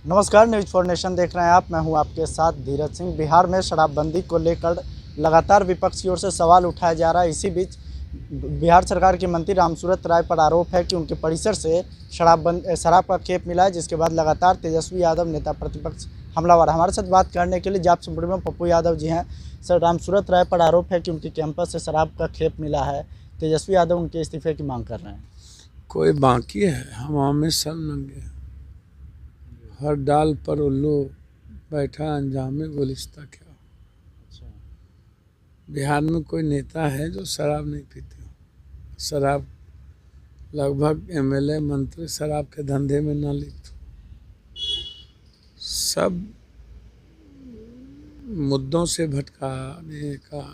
नमस्कार, news for nation देख रहे हैं आप। मैं हूं आपके साथ धीरज सिंह। बिहार में शराबबंदी को लेकर लगातार विपक्ष की ओर से सवाल उठाया जा रहा है। इसी बीच बिहार सरकार के मंत्री रामसूरत राय पर आरोप है कि उनके परिसर से शराब का खेप मिला है, जिसके बाद लगातार तेजस्वी यादव नेता प्रतिपक्ष हमलावर। हमारे साथ बात करने के लिए जाप सुप्रीमो पप्पू यादव जी हैं। सर, रामसूरत राय पर आरोप है कि उनके कैंपस से शराब का खेप मिला है। तेजस्वी यादव उनके इस्तीफे की मांग कर रहे हैं। कोई बाकी है? हवा में सब नंगे, हर डाल पर उल्लू बैठा अंजामे गुलिस्ता क्या। बिहार में कोई नेता है जो शराब नहीं पीते हो? शराब लगभग एमएलए मंत्री शराब के धंधे में ना लिप्त हो। सब मुद्दों से भटकाने का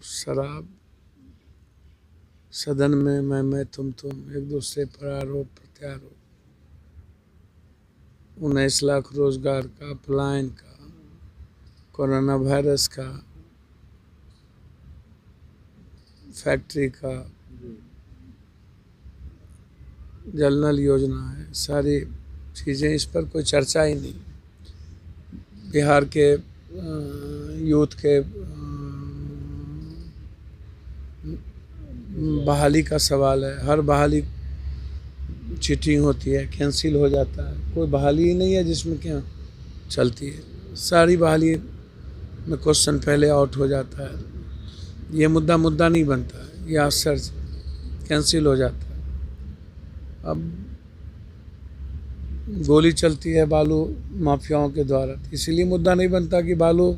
शराब, सदन में मैं तुम एक दूसरे पर आरोप प्रत्यारोप, 19 लाख रोजगार का, पलायन का, कोरोना वायरस का, फैक्ट्री का, जल नल योजना है, सारी चीज़ें, इस पर कोई चर्चा ही नहीं। बिहार के यूथ के बहाली का सवाल है। हर बहाली चीटिंग होती है, कैंसिल हो जाता है। कोई बहाली ही नहीं है जिसमें क्या चलती है। सारी बहाली में क्वेश्चन पहले आउट हो जाता है। ये मुद्दा नहीं बनता है, ये आश्चर्य कैंसिल हो जाता है। अब गोली चलती है बालू माफियाओं के द्वारा, इसीलिए मुद्दा नहीं बनता कि बालू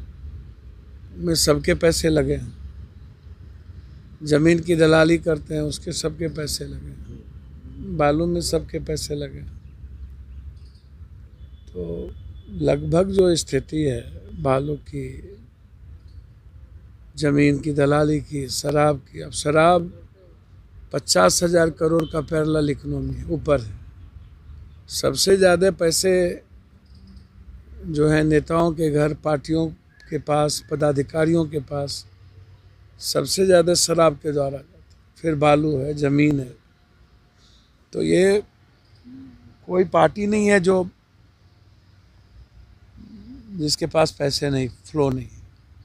में सबके पैसे लगे हैं। ज़मीन की दलाली करते हैं, उसके सबके पैसे लगे हैं। बालू में सबके पैसे लगे हैं। तो लगभग जो स्थिति है बालू की, ज़मीन की दलाली की, शराब की, अब शराब 50,000 करोड़ का पैरेलल इकोनॉमी ऊपर है। सबसे ज़्यादा पैसे जो है नेताओं के घर, पार्टियों के पास, पदाधिकारियों के पास सबसे ज़्यादा शराब के द्वारा जाता है। फिर बालू है, ज़मीन है। तो ये कोई पार्टी नहीं है जो जिसके पास पैसे नहीं, फ्लो नहीं।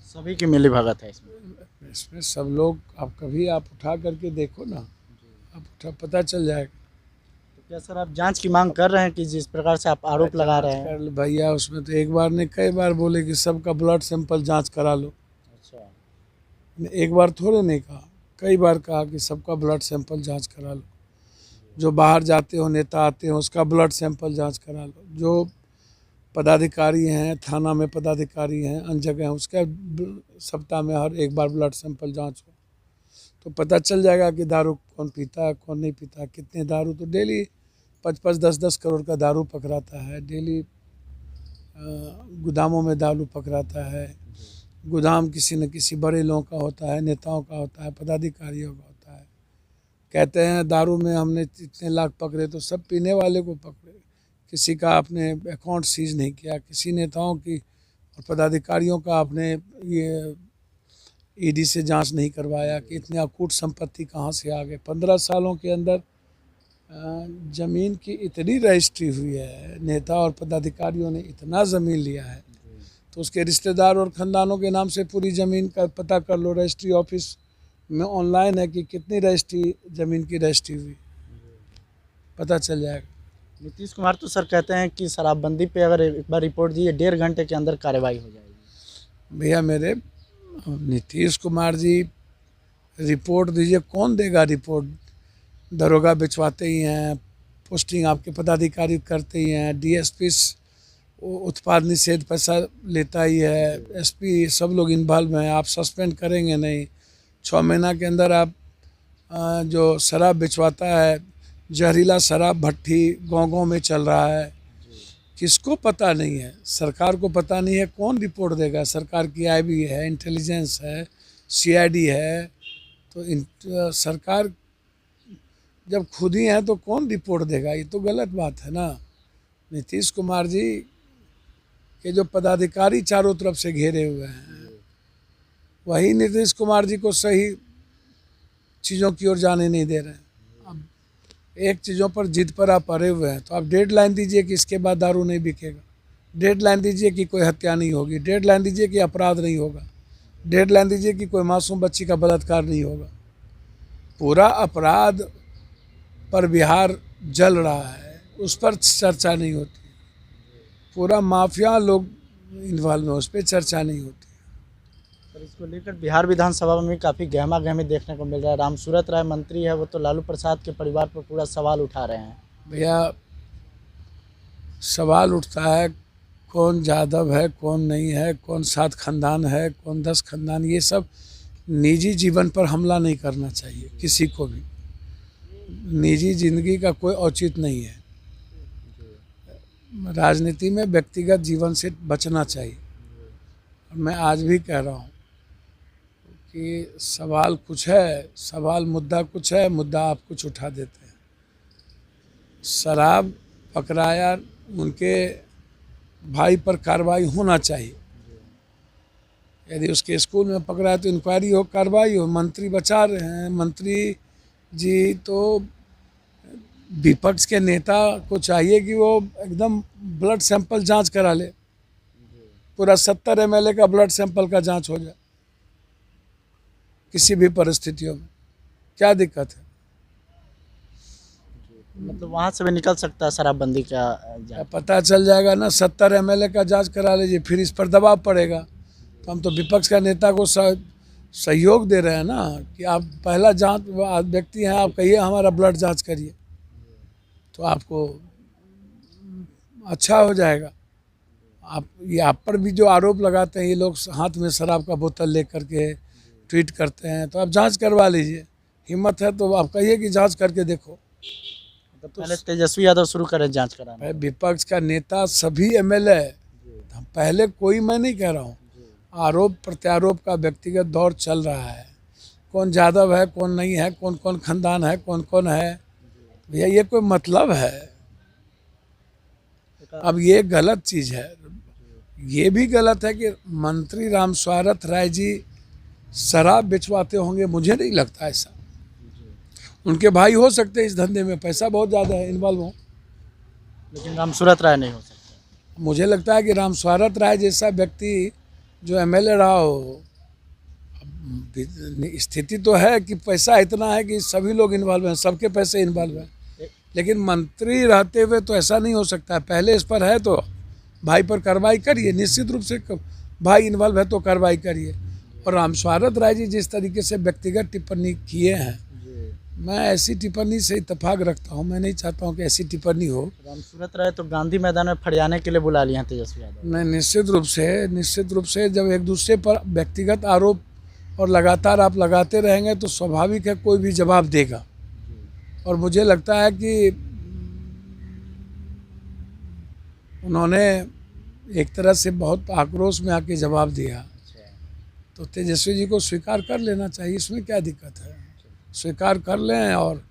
सभी की मिलीभगत है इसमें सब लोग, आप उठा करके देखो ना, पता चल जाएगा। तो क्या सर, आप जांच की मांग कर रहे हैं कि जिस प्रकार से आप आरोप लगा रहे हैं? भैया, उसमें तो एक बार नहीं कई बार बोले कि सबका ब्लड सैंपल जांच करा लो। अच्छा, एक बार थोड़े नहीं कहा, कई बार कहा कि सबका ब्लड सैंपल जांच करा लो। जो बाहर जाते हो, नेता आते हैं, उसका ब्लड सैंपल जांच करा लो। जो पदाधिकारी हैं, थाना में पदाधिकारी हैं, अन्य जगह हैं, उसका सप्ताह में हर एक बार ब्लड सैंपल जांच हो, तो पता चल जाएगा कि दारू कौन पीता है, कौन नहीं पीता। कितने दारू तो डेली 5-5, 10-10 करोड़ का दारू पकड़ाता है। डेली गोदामों में दारू पकड़ाता है। गोदाम किसी न किसी बड़े लोगों का होता है, नेताओं का होता है, पदाधिकारियों का होता है। कहते हैं दारू में हमने इतने लाख पकड़े, तो सब पीने वाले को पकड़े, किसी का आपने अकाउंट सीज नहीं किया। किसी नेताओं की और पदाधिकारियों का आपने ये ईडी से जांच नहीं करवाया कि इतने अकूट संपत्ति कहाँ से आ गए। 15 सालों के अंदर ज़मीन की इतनी रजिस्ट्री हुई है, नेता और पदाधिकारियों ने इतना ज़मीन लिया है, तो उसके रिश्तेदार और ख़ानदानों के नाम से पूरी ज़मीन का पता कर लो। रजिस्ट्री ऑफिस में ऑनलाइन है कि कितनी रजिस्ट्री, ज़मीन की रजिस्ट्री हुई, पता चल जाएगा। नीतीश कुमार तो सर कहते हैं कि शराबबंदी पे अगर एक बार रिपोर्ट दी, 1.5 घंटे के अंदर कार्रवाई हो जाएगी। भैया मेरे, नीतीश कुमार जी रिपोर्ट दीजिए, कौन देगा रिपोर्ट? दरोगा बिछवाते ही हैं, पोस्टिंग आपके पदाधिकारी करते ही हैं, डीएसपी उत्पाद निषेध पैसा लेता ही है, एसपी सब लोग इन्वॉल्व हैं। आप सस्पेंड करेंगे नहीं। 6 महीना के अंदर आप जो शराब बिछवाता है, जहरीला शराब भट्टी गाँव में चल रहा है, किसको पता नहीं है? सरकार को पता नहीं है, कौन रिपोर्ट देगा? सरकार की आईबी है, इंटेलिजेंस है, सीआईडी है। तो सरकार जब खुद ही है तो कौन रिपोर्ट देगा? ये तो गलत बात है ना। नीतीश कुमार जी के जो पदाधिकारी चारों तरफ से घेरे हुए हैं, वही नीतीश कुमार जी को सही चीज़ों की ओर जाने नहीं दे रहे हैं। अब एक चीज़ों पर जिद पर आप अड़े हुए हैं, तो आप डेडलाइन दीजिए कि इसके बाद दारू नहीं बिकेगा, डेडलाइन दीजिए कि कोई हत्या नहीं होगी, डेडलाइन दीजिए कि अपराध नहीं होगा, डेडलाइन दीजिए कि कोई मासूम बच्ची का बलात्कार नहीं होगा। पूरा अपराध पर बिहार जल रहा है, उस पर चर्चा नहीं होती। पूरा माफिया लोग इन्वॉल्व है, उस पर चर्चा नहीं होती। पर इसको लेकर बिहार विधानसभा में काफ़ी गहमा गहमी देखने को मिल रहा है। रामसूरत राय मंत्री है, वो तो लालू प्रसाद के परिवार पर पूरा सवाल उठा रहे हैं। भैया सवाल उठता है कौन यादव है, कौन नहीं है, कौन 7 खानदान है, कौन 10 खानदान, ये सब निजी जीवन पर हमला नहीं करना चाहिए किसी को भी। निजी जिंदगी का कोई औचित्य नहीं है। राजनीति में व्यक्तिगत जीवन से बचना चाहिए। और मैं आज भी कह रहा हूँ कि सवाल कुछ है, सवाल मुद्दा कुछ है, मुद्दा आप कुछ उठा देते हैं। शराब पकड़ाया, उनके भाई पर कार्रवाई होना चाहिए। यदि उसके स्कूल में पकड़ा तो इंक्वायरी हो, कार्रवाई हो। मंत्री बचा रहे हैं, मंत्री जी तो विपक्ष के नेता को चाहिए कि वो एकदम ब्लड सैंपल जांच करा ले, पूरा 70 MLA का ब्लड सैंपल का जांच हो जाए किसी भी परिस्थितियों में। क्या दिक्कत है? मतलब वहाँ से भी निकल सकता है शराबबंदी का जांच। पता चल जाएगा ना, 70 MLA का जांच करा लीजिए, फिर इस पर दबाव पड़ेगा। तो हम तो विपक्ष का नेता को सहयोग दे रहे हैं ना कि आप पहला जांच व्यक्ति हैं, आप कहिए हमारा ब्लड जांच करिए, तो आपको अच्छा हो जाएगा। आप पर भी जो आरोप लगाते हैं, ये लोग हाथ में शराब का बोतल ले करके ट्वीट करते हैं, तो आप जांच करवा लीजिए। हिम्मत है तो आप कहिए कि जांच करके देखो। तो पहले तेजस्वी यादव शुरू करें जांच कराना। विपक्ष का नेता सभी MLA, पहले कोई मैं नहीं कह रहा हूँ, आरोप प्रत्यारोप का व्यक्तिगत दौर चल रहा है। कौन यादव है, कौन नहीं है, कौन कौन खानदान है, कौन कौन है, भैया ये कोई मतलब है? अब ये गलत चीज़ है। ये भी गलत है कि मंत्री रामसूरत राय जी शराब बेचवाते होंगे, मुझे नहीं लगता ऐसा। उनके भाई हो सकते हैं इस धंधे में, पैसा बहुत ज़्यादा है, इन्वॉल्व हो, लेकिन रामसूरत राय नहीं हो सकता। मुझे लगता है कि रामसूरत राय जैसा व्यक्ति जो MLA रहा हो, स्थिति तो है कि पैसा इतना है कि सभी लोग इन्वॉल्व हैं, सबके पैसे इन्वॉल्व हैं, लेकिन मंत्री रहते हुए तो ऐसा नहीं हो सकता है। पहले इस पर है तो भाई पर कार्रवाई करिए, निश्चित रूप से भाई इन्वॉल्व है तो कार्रवाई करिए। और रामसूरत राय जी जिस तरीके से व्यक्तिगत टिप्पणी किए हैं, मैं ऐसी टिप्पणी से इत्तेफाक रखता हूँ। मैं नहीं चाहता हूँ कि ऐसी टिप्पणी हो। रामसूरत राय तो गांधी मैदान में फड़ियाने के लिए बुला लिए हैं तेजस्वी यादव। नहीं, निश्चित रूप से जब एक दूसरे पर व्यक्तिगत आरोप और लगातार आप लगाते रहेंगे तो स्वाभाविक है कोई भी जवाब देगा। और मुझे लगता है कि उन्होंने एक तरह से बहुत आक्रोश में आके जवाब दिया, तो तेजस्वी जी को स्वीकार कर लेना चाहिए। इसमें क्या दिक्कत है? स्वीकार कर लें। और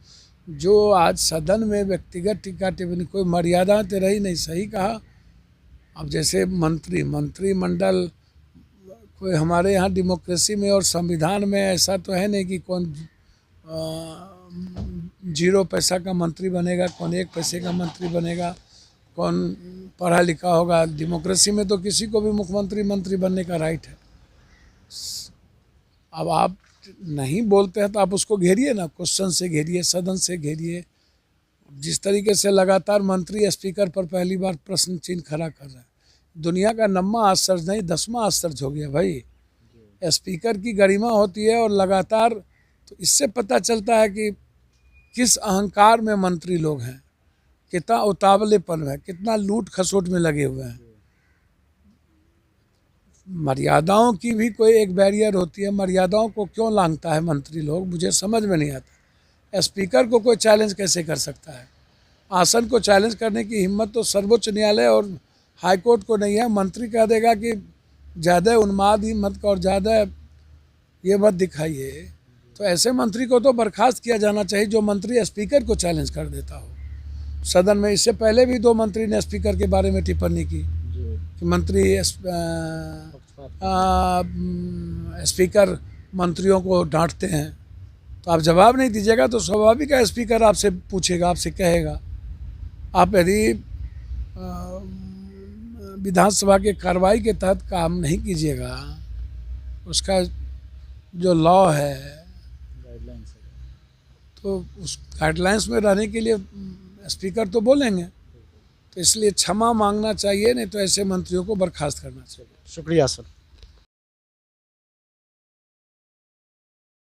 जो आज सदन में व्यक्तिगत टीका टिप्पणी, कोई मर्यादा तो रही नहीं। सही कहा। अब जैसे मंत्रिमंडल, कोई हमारे यहाँ डेमोक्रेसी में और संविधान में ऐसा तो है नहीं कि कौन 0 पैसा का मंत्री बनेगा, कौन 1 पैसे का मंत्री बनेगा, कौन पढ़ा लिखा होगा। डेमोक्रेसी में तो किसी को भी मुख्यमंत्री मंत्री बनने का राइट है। अब आप नहीं बोलते हैं तो आप उसको घेरिए ना, क्वेश्चन से घेरिए, सदन से घेरिए। जिस तरीके से लगातार मंत्री स्पीकर पर पहली बार प्रश्न चिन्ह खड़ा कर रहे हैं, दुनिया का 9वां आश्चर्य नहीं 10वां आश्चर्य हो गया भाई। स्पीकर की गरिमा होती है और लगातार, तो इससे पता चलता है कि किस अहंकार में मंत्री लोग हैं, कितना उतावलेपन है, कितना लूट खसोट में लगे हुए हैं। मर्यादाओं की भी कोई एक बैरियर होती है। मर्यादाओं को क्यों लांघता है मंत्री लोग, मुझे समझ में नहीं आता। स्पीकर को कोई चैलेंज कैसे कर सकता है? आसन को चैलेंज करने की हिम्मत तो सर्वोच्च न्यायालय और हाईकोर्ट को नहीं है। मंत्री कह देगा कि ज़्यादा उन्माद ही मत और ज़्यादा ये मत दिखाइए, तो ऐसे मंत्री को तो बर्खास्त किया जाना चाहिए जो मंत्री स्पीकर को चैलेंज कर देता हो सदन में। इससे पहले भी 2 मंत्री ने स्पीकर के बारे में टिप्पणी की कि मंत्री स्पीकर मंत्रियों को डांटते हैं। तो आप जवाब नहीं दीजिएगा तो स्वाभाविक है स्पीकर आपसे पूछेगा, आपसे कहेगा। आप यदि विधानसभा के कार्रवाई के तहत काम नहीं कीजिएगा, उसका जो लॉ है तो उस गाइडलाइंस में रहने के लिए स्पीकर तो बोलेंगे। तो इसलिए क्षमा मांगना चाहिए, नहीं तो ऐसे मंत्रियों को बर्खास्त करना चाहिए। शुक्रिया सर।